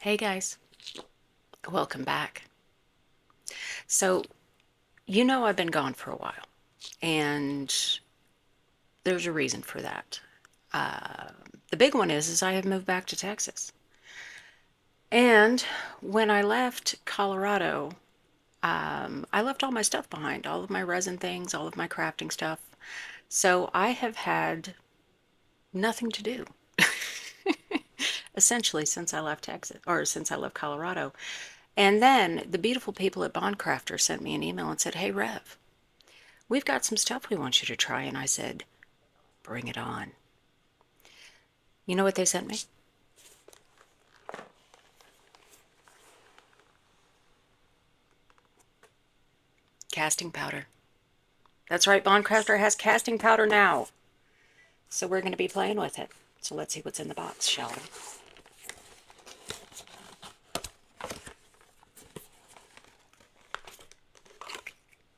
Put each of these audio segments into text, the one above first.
Hey guys, welcome back. So, I've been gone for a while, and there's a reason for that. Uh, the big one is I have moved back to Texas. And when I left Colorado, I left all my stuff behind, all of my resin things, all of my crafting stuff. So I have had nothing to do, essentially, since I left Texas, or since I left Colorado. And then the beautiful people at Bondcrafter sent me an email and said, "Hey, Rev, we've got some stuff we want you to try." And I said, "Bring it on." You know what they sent me? Casting powder. That's right, Bondcrafter has casting powder now. So we're going to be playing with it. So let's see what's in the box, shall we?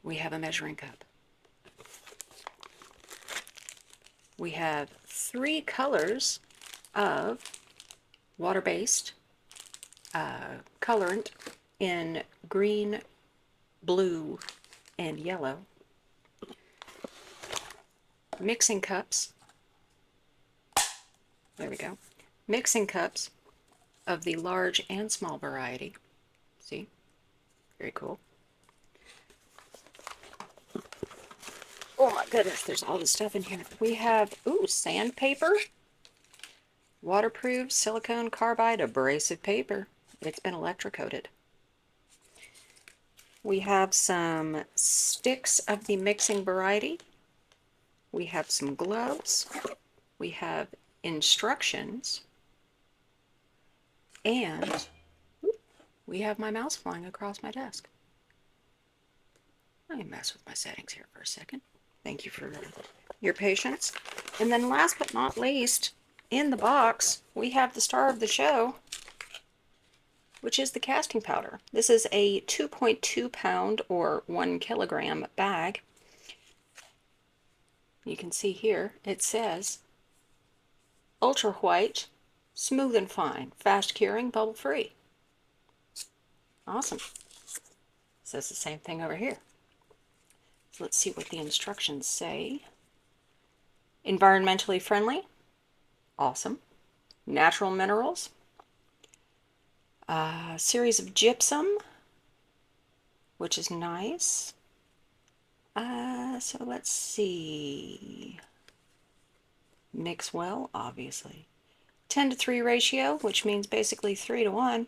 We have a measuring cup. We have 3 colors of water-based colorant in green, blue, and yellow. Mixing cups. There we go. Mixing cups of the large and small variety. See? Very cool. Oh my goodness, there's all this stuff in here. We have, sandpaper, waterproof silicone carbide abrasive paper. It's been electrocoated. We have some sticks of the mixing variety. We have some gloves. We have instructions. And we have my mouse flying across my desk. Let me mess with my settings here for a second. Thank you for your patience. And then last but not least, in the box, we have the star of the show, which is the casting powder. This is a 2.2 pound or 1 kilogram bag. You can see here, it says ultra white, smooth and fine, fast curing, bubble free. Awesome. It says the same thing over here. So let's see what the instructions say. Environmentally friendly. Awesome. Natural minerals. A series of gypsum, which is nice. So let's see. Mix well, obviously. 10:3 ratio, which means basically 3:1.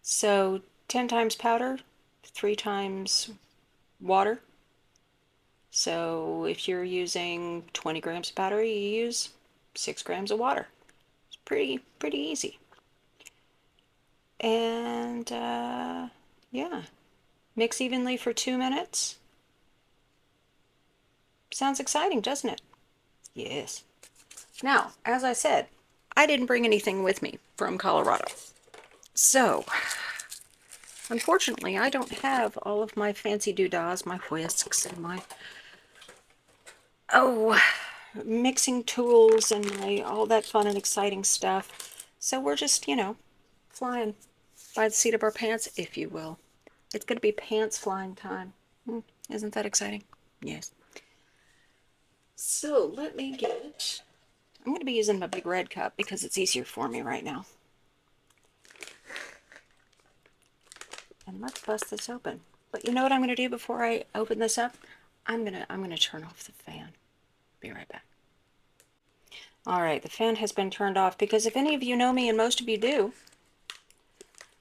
So 10 times powder, 3 times water. So if you're using 20 grams of powder, you use 6 grams of water. It's pretty easy. And yeah, mix evenly for 2 minutes. Sounds exciting, doesn't it? Yes. Now, as I said, I didn't bring anything with me from Colorado. So, unfortunately, I don't have all of my fancy doodahs, my whisks, and my, mixing tools and all that fun and exciting stuff. So we're just, flying by the seat of our pants, if you will. It's going to be pants flying time. Isn't that exciting? Yes. So let me get, I'm going to be using my big red cup because it's easier for me right now. And let's bust this open. But you know what I'm going to do before I open this up? I'm going to turn off the fan. Be right back. All right, the fan has been turned off because if any of you know me, and most of you do,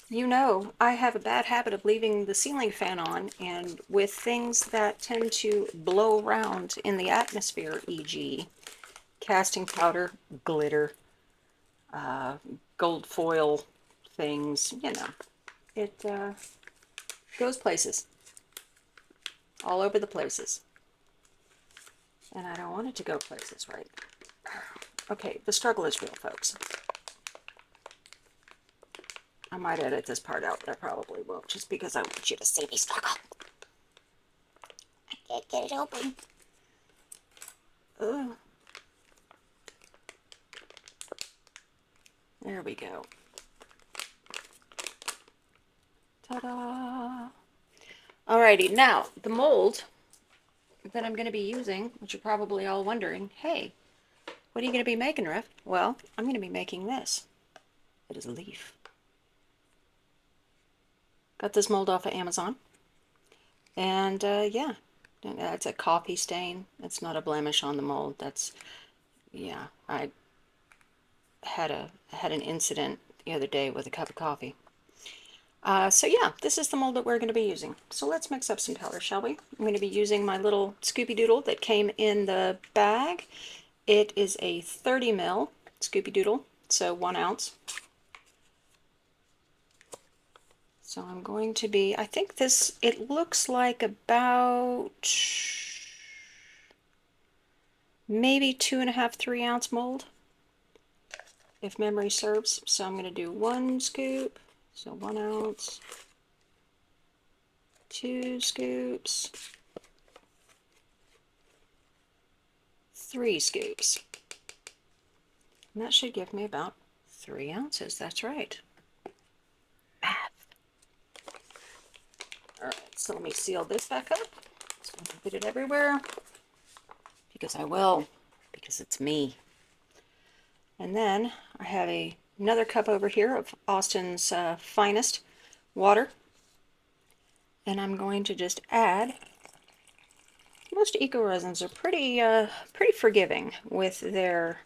you know I have a bad habit of leaving the ceiling fan on, and with things that tend to blow around in the atmosphere, e.g. casting powder, glitter, gold foil things, it goes places, all over the places. And I don't want it to go places, right? Okay, the struggle is real, folks. I might edit this part out, but I probably won't, just because I want you to see me struggle. I can't get it open. Ugh. There we go. Ta-da! Alrighty, now the mold that I'm going to be using, which you're probably all wondering, hey, what are you going to be making, Rev? Well, I'm going to be making this. It is a leaf. Got this mold off of Amazon. And yeah, it's a coffee stain. It's not a blemish on the mold. That's, yeah, I had an incident the other day with a cup of coffee. So yeah, this is the mold that we're going to be using. So let's mix up some powder, shall we? I'm going to be using my little Scoopy Doodle that came in the bag. It is a 30 ml Scoopy Doodle, so 1 ounce. So I'm going to be, I think this, it looks like about maybe 2.5, 3 ounce mold, if memory serves. So I'm going to do 1 scoop, so 1 ounce, 2 scoops, 3 scoops. And that should give me about 3 ounces. That's right. Math. All right, so let me seal this back up. So I can put it everywhere. Because I will. Because it's me. And then I have another cup over here of Austin's finest water. And I'm going to just add. Most ecoresins are pretty forgiving with their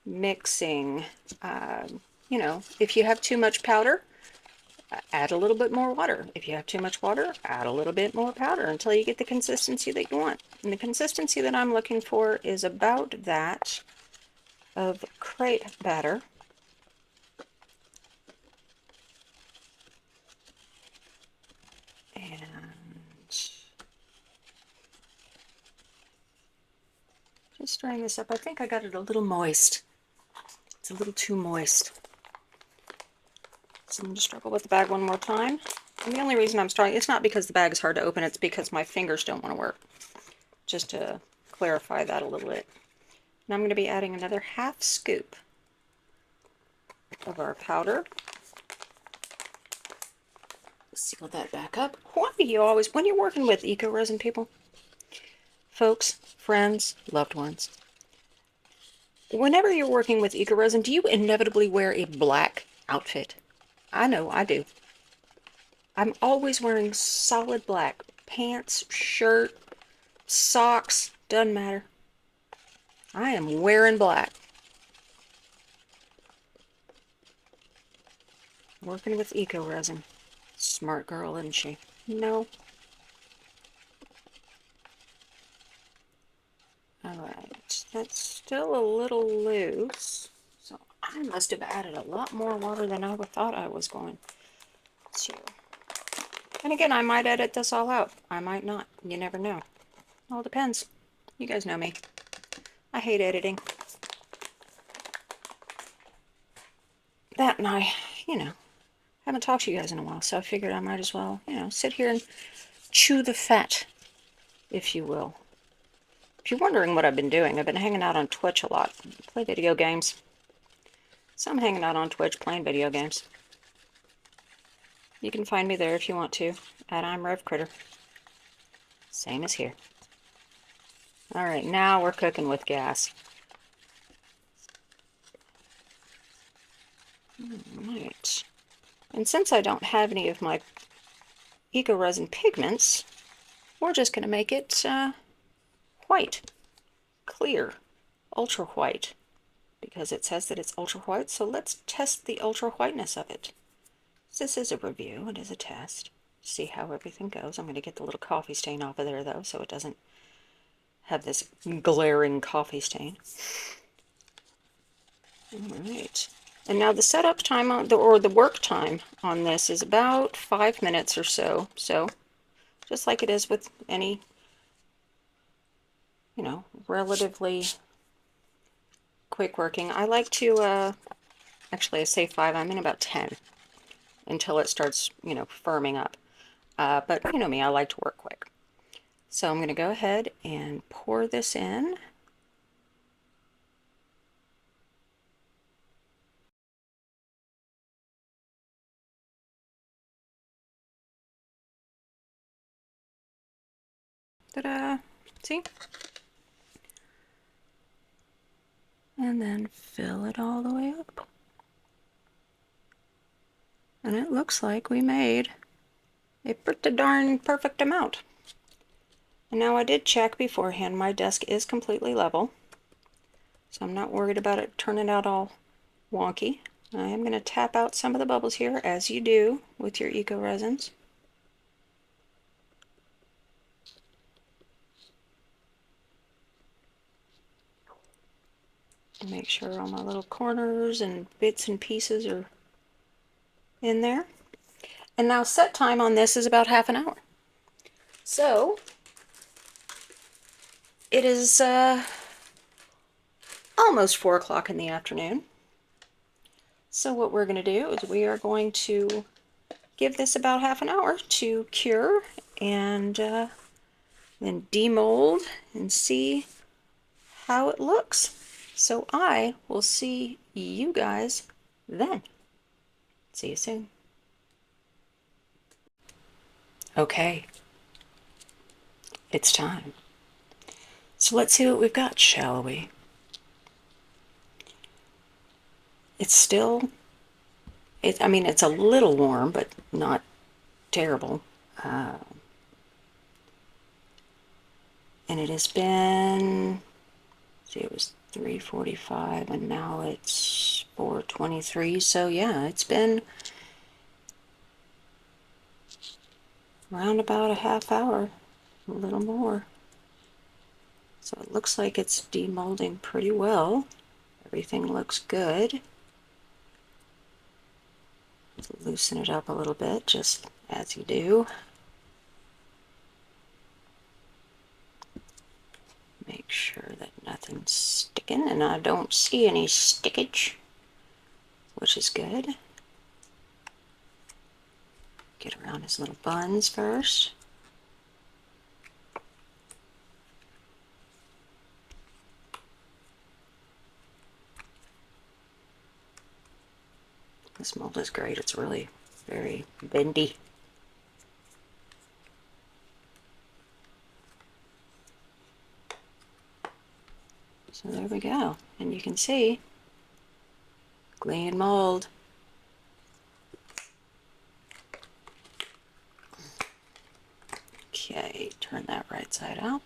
mixing. You know, if you have too much powder, add a little bit more water. If you have too much water, add a little bit more powder until you get the consistency that you want. And the consistency that I'm looking for is about that of crate batter. And just stirring this up. I think I got it a little moist. It's a little too moist. So I'm going to struggle with the bag one more time. And the only reason I'm starting, it's not because the bag is hard to open, it's because my fingers don't want to work. Just to clarify that a little bit. And I'm going to be adding another 1/2 scoop of our powder. Seal that back up. Why do you always, when you're working with eco-resin people, folks, friends, loved ones, whenever you're working with eco-resin, do you inevitably wear a black outfit? I know I do. I'm always wearing solid black. Pants, shirt, socks, doesn't matter. I am wearing black. Working with eco-resin. Smart girl, isn't she? No. Alright, that's still a little loose. So I must have added a lot more water than I thought I was going to. And again, I might edit this all out. I might not. You never know. All depends. You guys know me. I hate editing. That and I, you know, haven't talked to you guys in a while, so I figured I might as well, you know, sit here and chew the fat, if you will. If you're wondering what I've been doing, I've been hanging out on Twitch a lot. Play video games. So I'm hanging out on Twitch playing video games. You can find me there if you want to, at I'm RevCritter. Same as here. Alright, now we're cooking with gas. Alright. And since I don't have any of my eco-resin pigments, we're just going to make it white, clear, ultra white, because it says that it's ultra white. So let's test the ultra whiteness of it. This is a review, it is a test. See how everything goes. I'm going to get the little coffee stain off of there though, so it doesn't have this glaring coffee stain. Alright. And now the setup time on or the work time on this is about 5 minutes or so. So just like it is with any, you know, relatively quick working. I like to actually I say 5, I mean about 10 until it starts, you know, firming up. But you know me, I like to work quick. So I'm going to go ahead and pour this in. Ta-da! See? And then fill it all the way up. And it looks like we made a pretty darn perfect amount. And now I did check beforehand, my desk is completely level, so I'm not worried about it turning out all wonky. I am going to tap out some of the bubbles here, as you do with your Ecoresins. Make sure all my little corners and bits and pieces are in there. And now set time on this is about half an hour. So it is almost 4 o'clock in the afternoon. So what we're going to do is we are going to give this about half an hour to cure and then demold and see how it looks. So I will see you guys then. See you soon. Okay, it's time. So let's see what we've got, shall we? It's still, I mean, it's a little warm, but not terrible. And it has been, see, it was 3:45 and now it's 4:23. So yeah, it's been around about a half hour, a little more. So it looks like it's demolding pretty well. Everything looks good. Let's loosen it up a little bit, just as you do. Make sure that nothing's sticking, and I don't see any stickage, which is good. Get around his little buns first. This mold is great. It's really very bendy. So there we go. And you can see clean mold. Okay, turn that right side out.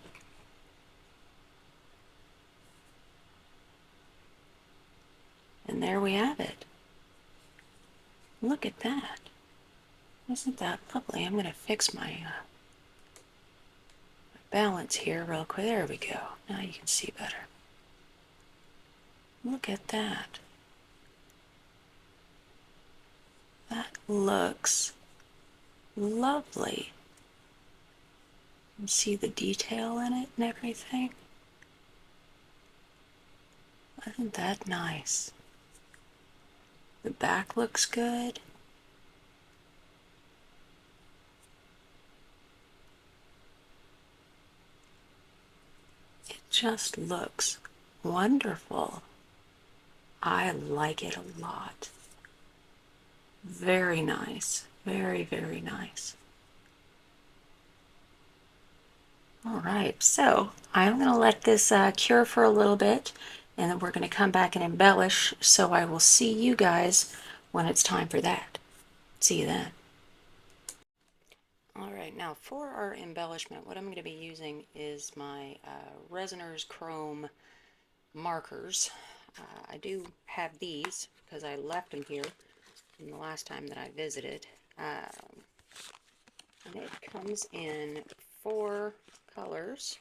And there we have it. Look at that. Isn't that lovely? I'm going to fix my balance here real quick. There we go. Now you can see better. Look at that. That looks lovely. You see the detail in it and everything? Isn't that nice? The back looks good. It just looks wonderful. I like it a lot. Very nice. Very, very nice. All right, so I'm going to let this cure for a little bit, and then we're going to come back and embellish, so I will see you guys when it's time for that. See you then. All right, now for our embellishment, what I'm going to be using is my Resiners Chrome markers. I do have these because I left them here from the last time that I visited. And it comes in 4 colors.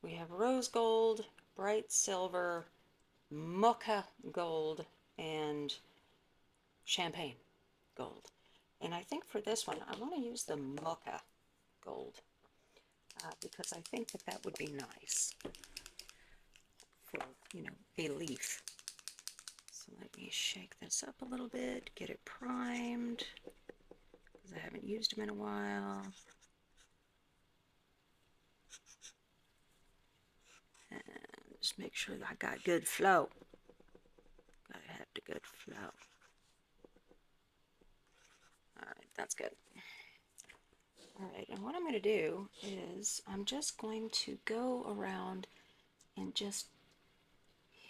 We have rose gold, bright silver, mocha gold, and champagne gold. And I think for this one, I want to use the mocha gold because I think that that would be nice for, you know, a leaf. So let me shake this up a little bit, get it primed, because I haven't used them in a while. And just make sure that I got good flow. Gotta have the good flow. Alright, that's good. All right, and what I'm going to do is I'm just going to go around and just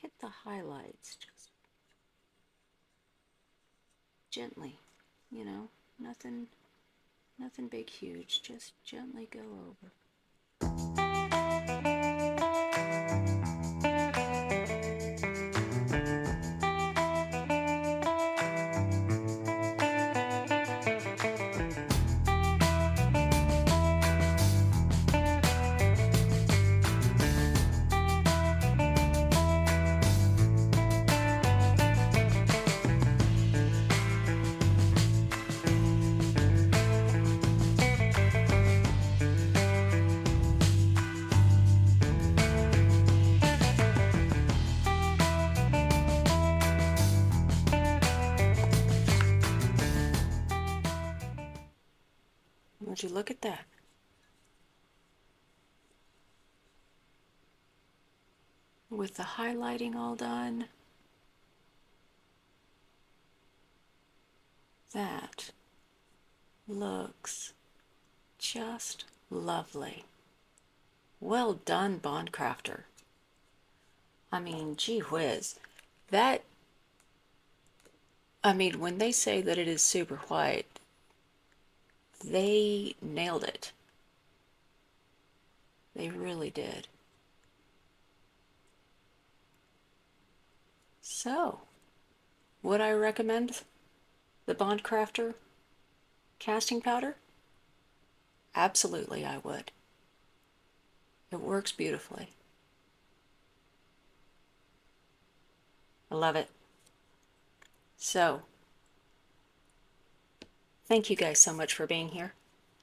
hit the highlights just gently, you know, nothing big, huge, just gently go over. Would you look at that? With the highlighting all done, that looks just lovely. Well done, Bondcrafter. I mean, gee whiz. That, I mean, when they say that it is super white, they nailed it. They really did. So, would I recommend the Bondcrafter casting powder? Absolutely, I would. It works beautifully. I love it. So, thank you guys so much for being here.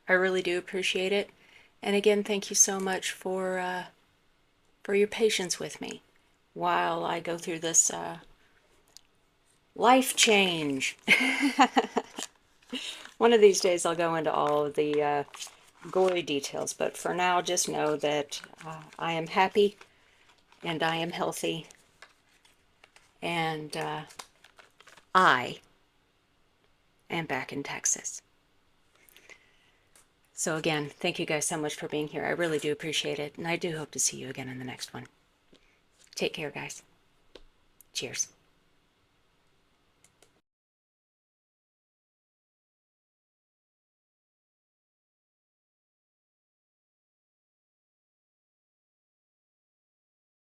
I really do appreciate it. And again, thank you so much for your patience with me while I go through this life change. One of these days I'll go into all of the gory details, but for now just know that I am happy and I am healthy and I am back in Texas. So again, thank you guys so much for being here. I really do appreciate it, and I do hope to see you again in the next one. Take care, guys. Cheers.